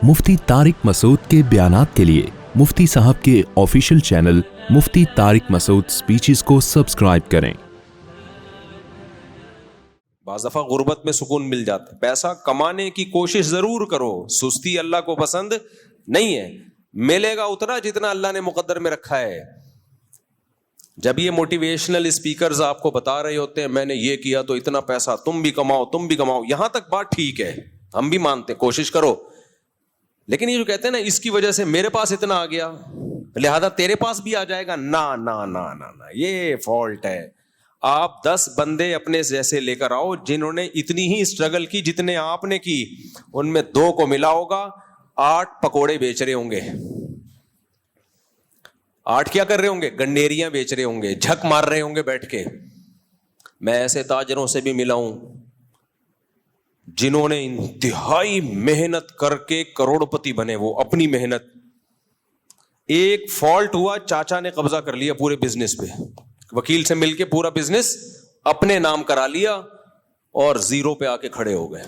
مفتی طارق مسعود کے بیانات کے لیے مفتی صاحب کے آفیشیل چینل مفتی طارق مسعود سپیچز کو سبسکرائب کریں۔ بعض دفعہ غربت میں سکون مل جاتا ہے۔ پیسہ کمانے کی کوشش ضرور کرو، سستی اللہ کو پسند نہیں ہے، ملے گا اتنا جتنا اللہ نے مقدر میں رکھا ہے۔ جب یہ موٹیویشنل اسپیکرز آپ کو بتا رہے ہوتے ہیں میں نے یہ کیا تو اتنا پیسہ، تم بھی کماؤ، یہاں تک بات ٹھیک ہے، ہم بھی مانتے ہیں کوشش کرو، لیکن یہ جو کہتے ہیں نا اس کی وجہ سے میرے پاس اتنا آ گیا لہذا تیرے پاس بھی آ جائے گا، نا یہ فالٹ ہے۔ آپ 10 بندے اپنے جیسے لے کر آؤ جنہوں نے اتنی ہی اسٹرگل کی جتنے آپ نے کی، ان میں 2 کو ملا ہوگا 8 پکوڑے بیچ رہے ہوں گے، 8 کیا کر رہے ہوں گے؟ گنڈیریاں بیچ رہے ہوں گے، جھک مار رہے ہوں گے بیٹھ کے۔ میں ایسے تاجروں سے بھی ملا ہوں جنہوں نے انتہائی محنت کر کے کروڑپتی بنے، وہ اپنی محنت۔ ایک فالٹ ہوا، چاچا نے قبضہ کر لیا پورے بزنس پہ، وکیل سے مل کے پورا بزنس اپنے نام کرا لیا اور 0 پہ آ کے کھڑے ہو گئے۔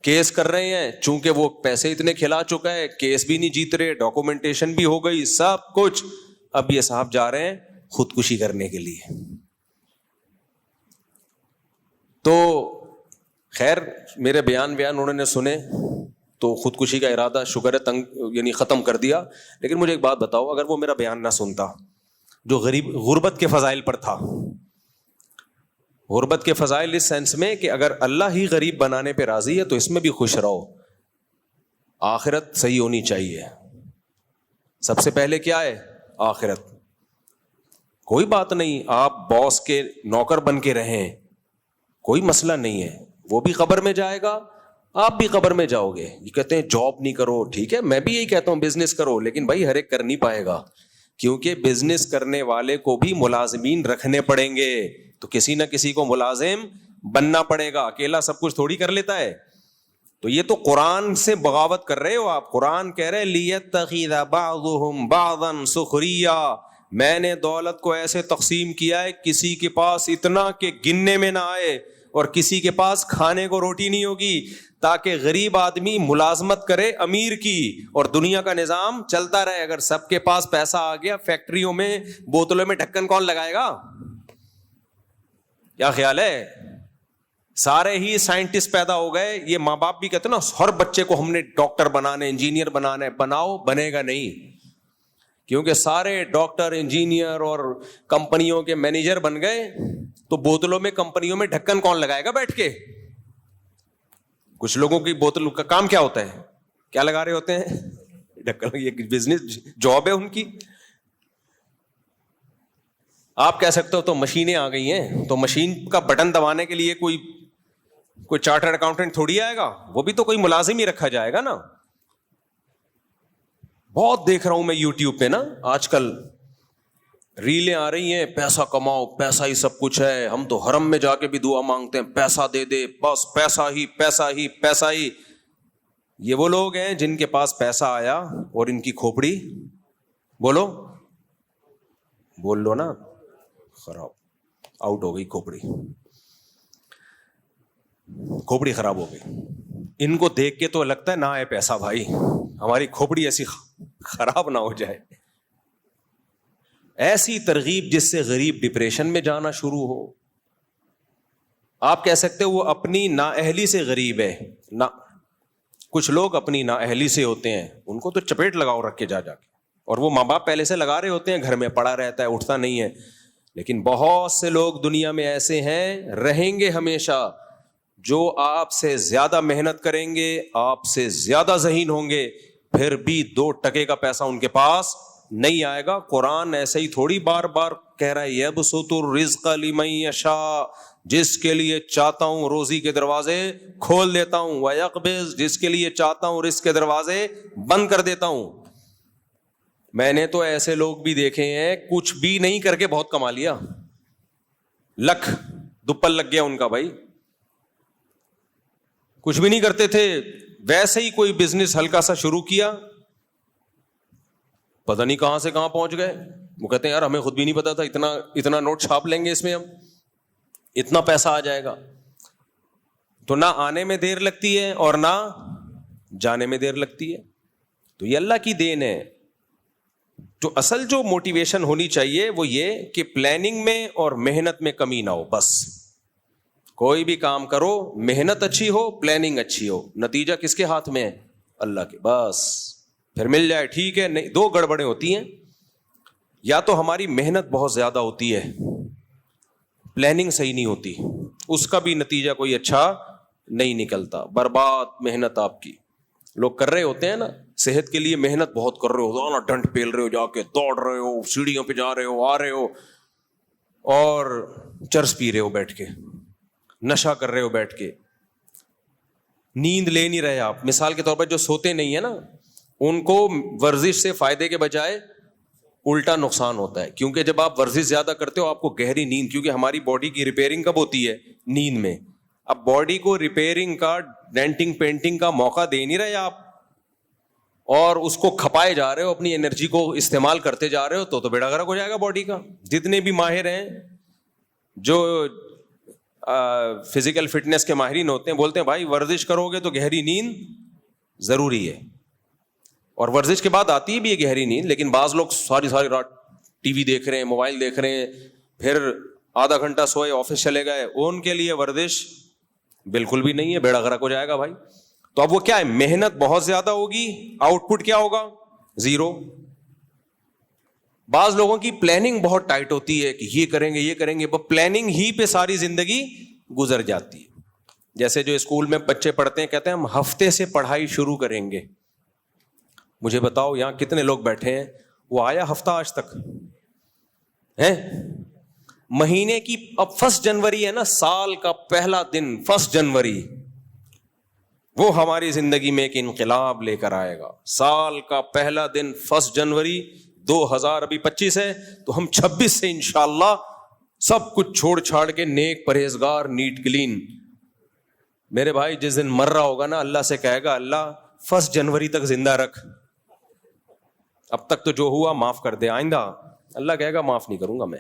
کیس کر رہے ہیں، چونکہ وہ پیسے اتنے کھلا چکا ہے، کیس بھی نہیں جیت رہے، ڈاکومنٹیشن بھی ہو گئی، سب کچھ۔ اب یہ صاحب جا رہے ہیں خودکشی کرنے کے لیے۔ تو خیر میرے بیان انہوں نے سنے تو خودکشی کا ارادہ شکر ہے یعنی ختم کر دیا۔ لیکن مجھے ایک بات بتاؤ، اگر وہ میرا بیان نہ سنتا جو غربت کے فضائل پر تھا، غربت کے فضائل اس سینس میں کہ اگر اللہ ہی غریب بنانے پہ راضی ہے تو اس میں بھی خوش رہو، آخرت صحیح ہونی چاہیے۔ سب سے پہلے کیا ہے؟ آخرت۔ کوئی بات نہیں، آپ باس کے نوکر بن کے رہیں، کوئی مسئلہ نہیں ہے، وہ بھی قبر میں جائے گا، آپ بھی قبر میں جاؤ گے۔ یہ کہتے ہیں جاب نہیں کرو، ٹھیک ہے میں بھی یہی کہتا ہوں بزنس کرو، لیکن بھائی ہر ایک کر نہیں پائے گا، کیونکہ بزنس کرنے والے کو بھی ملازمین رکھنے پڑیں گے، تو کسی نہ کسی کو ملازم بننا پڑے گا، اکیلا سب کچھ تھوڑی کر لیتا ہے۔ تو یہ تو قرآن سے بغاوت کر رہے ہو آپ۔ قرآن کہہ رہے لِيَتَّخِذَ بَعْضُهُمْ بَعْضًا سُخْرِيًّا، میں نے دولت کو ایسے تقسیم کیا ہے کسی کے پاس اتنا کہ گننے میں نہ آئے اور کسی کے پاس کھانے کو روٹی نہیں ہوگی، تاکہ غریب آدمی ملازمت کرے امیر کی اور دنیا کا نظام چلتا رہے۔ اگر سب کے پاس پیسہ آ گیا، فیکٹریوں میں بوتلوں میں ڈھکن کون لگائے گا؟ کیا خیال ہے؟ سارے ہی سائنٹسٹ پیدا ہو گئے۔ یہ ماں باپ بھی کہتے ہیں نا ہر بچے کو ہم نے ڈاکٹر بنانا ہے، انجینئر بنانا ہے، بناؤ، بنے گا نہیں، کیونکہ سارے ڈاکٹر انجینئر اور کمپنیوں کے مینیجر بن گئے تو بوتلوں میں کمپنیوں میں ڈھکن کون لگائے گا بیٹھ کے؟ کچھ لوگوں کی بوتل کا کام کیا ہوتا ہے؟ کیا لگا رہے ہوتے ہیں؟ ڈھکن۔ یہ بزنس جاب ہے ان کی۔ آپ کہہ سکتے ہو تو مشینیں آ گئی ہیں، تو مشین کا بٹن دبانے کے لیے کوئی چارٹرڈ اکاؤنٹنٹ تھوڑی آئے گا، وہ بھی تو کوئی ملازم ہی رکھا جائے گا نا۔ بہت دیکھ رہا ہوں میں یوٹیوب پہ نا آج کل ریلیں آ رہی ہیں، پیسہ کماؤ، پیسہ ہی سب کچھ ہے، ہم تو حرم میں جا کے بھی دعا مانگتے ہیں پیسہ دے دے، بس پیسہ ہی۔ یہ وہ لوگ ہیں جن کے پاس پیسہ آیا اور ان کی کھوپڑی بول لو نا خراب، آؤٹ ہو گئی، کھوپڑی خراب ہو گئی۔ ان کو دیکھ کے تو لگتا ہے نہ آئے پیسہ بھائی، ہماری کھوپڑی ایسی خراب نہ ہو جائے۔ ایسی ترغیب جس سے غریب ڈپریشن میں جانا شروع ہو۔ آپ کہہ سکتے ہو وہ اپنی نااہلی سے غریب ہے، نہ کچھ لوگ اپنی نااہلی سے ہوتے ہیں، ان کو تو چپیٹ لگاؤ رکھ کے جا کے، اور وہ ماں باپ پہلے سے لگا رہے ہوتے ہیں، گھر میں پڑا رہتا ہے، اٹھتا نہیں ہے۔ لیکن بہت سے لوگ دنیا میں ایسے ہیں، رہیں گے ہمیشہ، جو آپ سے زیادہ محنت کریں گے، آپ سے زیادہ ذہین ہوں گے، پھر بھی 2 ٹکے کا پیسہ ان کے پاس نہیں آئے گا۔ قرآن ایسے ہی تھوڑی بار بار کہہ رہا ہے یبسط الرزق لمن یشاء، جس کے لیے چاہتا ہوں روزی کے دروازے کھول دیتا ہوں، ویقبض، جس کے لیے چاہتا ہوں رزق کے دروازے بند کر دیتا ہوں۔ میں نے تو ایسے لوگ بھی دیکھے ہیں کچھ بھی نہیں کر کے بہت کما لیا، لکھ دوپل لگ گیا ان کا بھائی، کچھ بھی نہیں کرتے تھے، ویسے ہی کوئی بزنس ہلکا سا شروع کیا، پتہ نہیں کہاں سے کہاں پہنچ گئے۔ وہ کہتے ہیں یار ہمیں خود بھی نہیں پتا تھا، اتنا نوٹ چھاپ لیں گے اس میں، ہم اتنا پیسہ آ جائے گا۔ تو نہ آنے میں دیر لگتی ہے اور نہ جانے میں دیر لگتی ہے. تو یہ اللہ کی دین ہے. تو اصل جو موٹیویشن ہونی چاہیے وہ یہ کہ پلاننگ میں اور محنت میں کمی نہ ہو. بس کوئی بھی کام کرو, محنت اچھی ہو, پلاننگ اچھی ہو, نتیجہ کس کے ہاتھ میں ہے؟ اللہ کے. بس پھر مل جائے ٹھیک ہے. نہیں, دو گڑبڑیں ہوتی ہیں, یا تو ہماری محنت بہت زیادہ ہوتی ہے, پلاننگ صحیح نہیں ہوتی, اس کا بھی نتیجہ کوئی اچھا نہیں نکلتا, برباد محنت آپ کی. لوگ کر رہے ہوتے ہیں نا صحت کے لیے, محنت بہت کر رہے ہو, نا ڈنڈ پیل رہے ہو, جا کے دوڑ رہے ہو, سیڑھیوں پہ جا رہے ہو, آ رہے ہو, اور چرس پی رہے ہو بیٹھ کے, نشہ کر رہے ہو بیٹھ کے, نیند لے نہیں رہے آپ. مثال کے طور پر جو سوتے نہیں ہیں نا, ان کو ورزش سے فائدے کے بجائے الٹا نقصان ہوتا ہے, کیونکہ جب آپ ورزش زیادہ کرتے ہو آپ کو گہری نیند, کیونکہ ہماری باڈی کی ریپیئرنگ کب ہوتی ہے؟ نیند میں. اب باڈی کو ریپیئرنگ کا, ڈینٹنگ پینٹنگ کا موقع دے نہیں رہے آپ, اور اس کو کھپائے جا رہے ہو, اپنی انرجی کو استعمال کرتے جا رہے ہو, تو بیڑا غرق ہو جائے گا باڈی کا. جتنے بھی ماہر ہیں جو فزیکل فٹنس کے ماہرین ہوتے ہیں, بولتے ہیں بھائی ورزش کرو گے تو گہری نیند ضروری ہے, اور ورزش کے بعد آتی بھی ہے گہری نیند. لیکن بعض لوگ ساری رات ٹی وی دیکھ رہے ہیں, موبائل دیکھ رہے ہیں, پھر آدھا گھنٹہ سوئے, آفس چلے گئے, ان کے لیے ورزش بالکل بھی نہیں ہے, بیڑا غرق ہو جائے گا بھائی. تو اب وہ کیا ہے, محنت بہت زیادہ ہوگی, آؤٹ پٹ کیا ہوگا؟ زیرو. بعض لوگوں کی پلاننگ بہت ٹائٹ ہوتی ہے کہ یہ کریں گے یہ کریں گے, پلاننگ ہی پہ ساری زندگی گزر جاتی ہے. جیسے جو اسکول میں بچے پڑھتے ہیں, کہتے ہیں ہم ہفتے سے پڑھائی شروع کریں گے. مجھے بتاؤ یہاں کتنے لوگ بیٹھے ہیں, وہ آیا ہفتہ آج تک ہے؟ مہینے کی, اب 1 جنوری ہے نا, سال کا پہلا دن 1 جنوری, وہ ہماری زندگی میں ایک انقلاب لے کر آئے گا. سال کا پہلا دن 1 جنوری 2000, ابھی 25 ہے, تو ہم 26 سے انشاءاللہ سب کچھ چھوڑ چھاڑ کے نیک پرہیزگار, نیٹ کلین. میرے بھائی جس دن مر رہا ہوگا نا, اللہ سے کہے گا اللہ 1 جنوری تک زندہ رکھ, اب تک تو جو ہوا معاف کر دے, آئندہ اللہ کہے گا معاف نہیں کروں گا میں.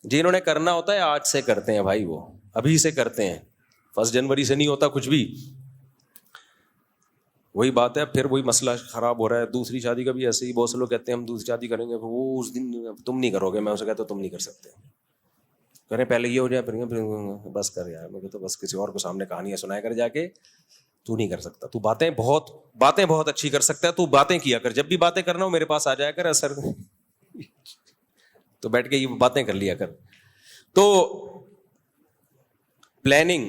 جنہوں نے کرنا ہوتا ہے آج سے کرتے ہیں بھائی, وہ ابھی سے کرتے ہیں, 1 جنوری سے نہیں ہوتا کچھ بھی. وہی بات ہے, پھر وہی مسئلہ خراب ہو رہا ہے. دوسری شادی کا بھی ایسے ہی, بہت سے لوگ کہتے ہیں ہم دوسری شادی کریں گے, وہ اس دن تم نہیں کرو گے. میں اسے کہتا ہوں تم نہیں کر سکتے, کریں پہلے یہ ہو جائے, پھر بس کر یار, میں کہتا ہوں بس کسی اور کو سامنے کہانیاں سنایا کر جا کے, تو نہیں کر سکتا. تو باتیں بہت اچھی کر سکتا ہے, تو باتیں کیا کر, جب بھی باتیں کرنا ہو میرے پاس آ جایا کر, اثر تو بیٹھ کے یہ باتیں کر لیا کر. تو پلاننگ,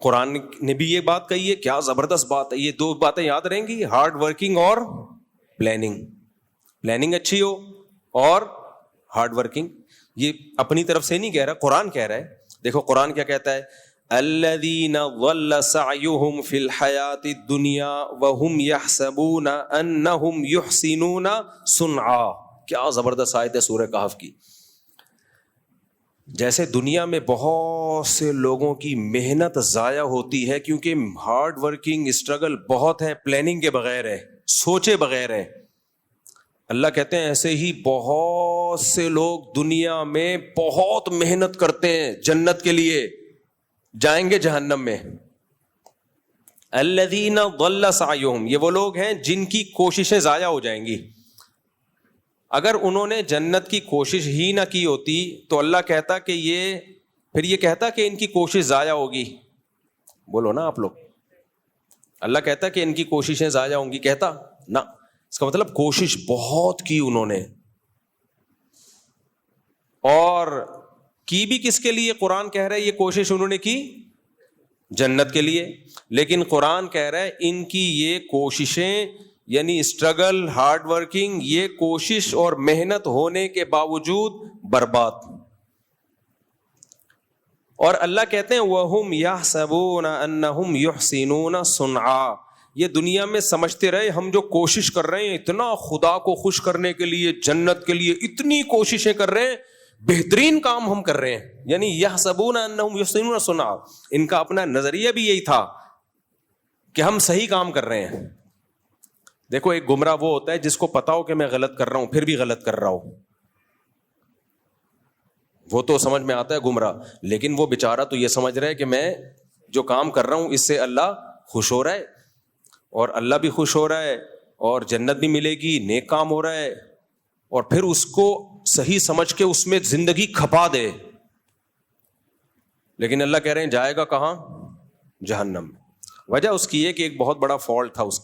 قرآن نے بھی یہ بات کہی ہے, کیا زبردست بات ہے. یہ 2 باتیں یاد رہیں گی, ہارڈ ورکنگ اور پلاننگ. پلاننگ اچھی ہو اور ہارڈ ورکنگ. یہ اپنی طرف سے نہیں کہہ رہا, قرآن کہہ رہا ہے. دیکھو قرآن کیا کہتا ہے, الذین ضل سعیہم فی الحیاۃ الدنیا وہم یحسبون انہم یحسنون صنعا. کیا زبردست آیت ہے سورہ کہف کی. جیسے دنیا میں بہت سے لوگوں کی محنت ضائع ہوتی ہے کیونکہ ہارڈ ورکنگ اسٹرگل بہت ہے, پلاننگ کے بغیر ہے, سوچے بغیر ہے. اللہ کہتے ہیں ایسے ہی بہت سے لوگ دنیا میں بہت محنت کرتے ہیں جنت کے لیے, جائیں گے جہنم میں. الذین ضل سعیہم, یہ وہ لوگ ہیں جن کی کوششیں ضائع ہو جائیں گی. اگر انہوں نے جنت کی کوشش ہی نہ کی ہوتی تو اللہ کہتا کہ یہ کہتا کہ ان کی کوشش ضائع ہوگی. بولو نا آپ لوگ, اللہ کہتا کہ ان کی کوششیں ضائع ہوں گی, کہتا نہ. اس کا مطلب کوشش بہت کی انہوں نے, اور کی بھی کس کے لیے؟ قرآن کہہ رہا ہے یہ کوشش انہوں نے کی جنت کے لیے. لیکن قرآن کہہ رہا ہے ان کی یہ کوششیں, یعنی اسٹرگل, ہارڈ ورکنگ, یہ کوشش اور محنت ہونے کے باوجود برباد. اور اللہ کہتے ہیں وَهُمْ يَحْسَبُونَ أَنَّهُمْ يُحْسِنُونَ صُنْعًا. یہ دنیا میں سمجھتے رہے ہم جو کوشش کر رہے ہیں اتنا خدا کو خوش کرنے کے لیے, جنت کے لیے اتنی کوششیں کر رہے ہیں, بہترین کام ہم کر رہے ہیں. یعنی يَحْسَبُونَ أَنَّهُمْ يُحْسِنُونَ صُنْعًا, ان کا اپنا نظریہ بھی یہی تھا کہ ہم صحیح کام کر رہے ہیں. دیکھو ایک گمراہ وہ ہوتا ہے جس کو پتا ہو کہ میں غلط کر رہا ہوں پھر بھی غلط کر رہا ہوں, وہ تو سمجھ میں آتا ہے گمراہ. لیکن وہ بیچارہ تو یہ سمجھ رہا ہے کہ میں جو کام کر رہا ہوں اس سے اللہ خوش ہو رہا ہے, اور اللہ بھی خوش ہو رہا ہے اور جنت بھی ملے گی, نیک کام ہو رہا ہے, اور پھر اس کو صحیح سمجھ کے اس میں زندگی کھپا دے, لیکن اللہ کہہ رہے ہیں جائے گا کہاں؟ جہنم. وجہ اس کی یہ کہ ایک بہت بڑا فالٹ تھا اس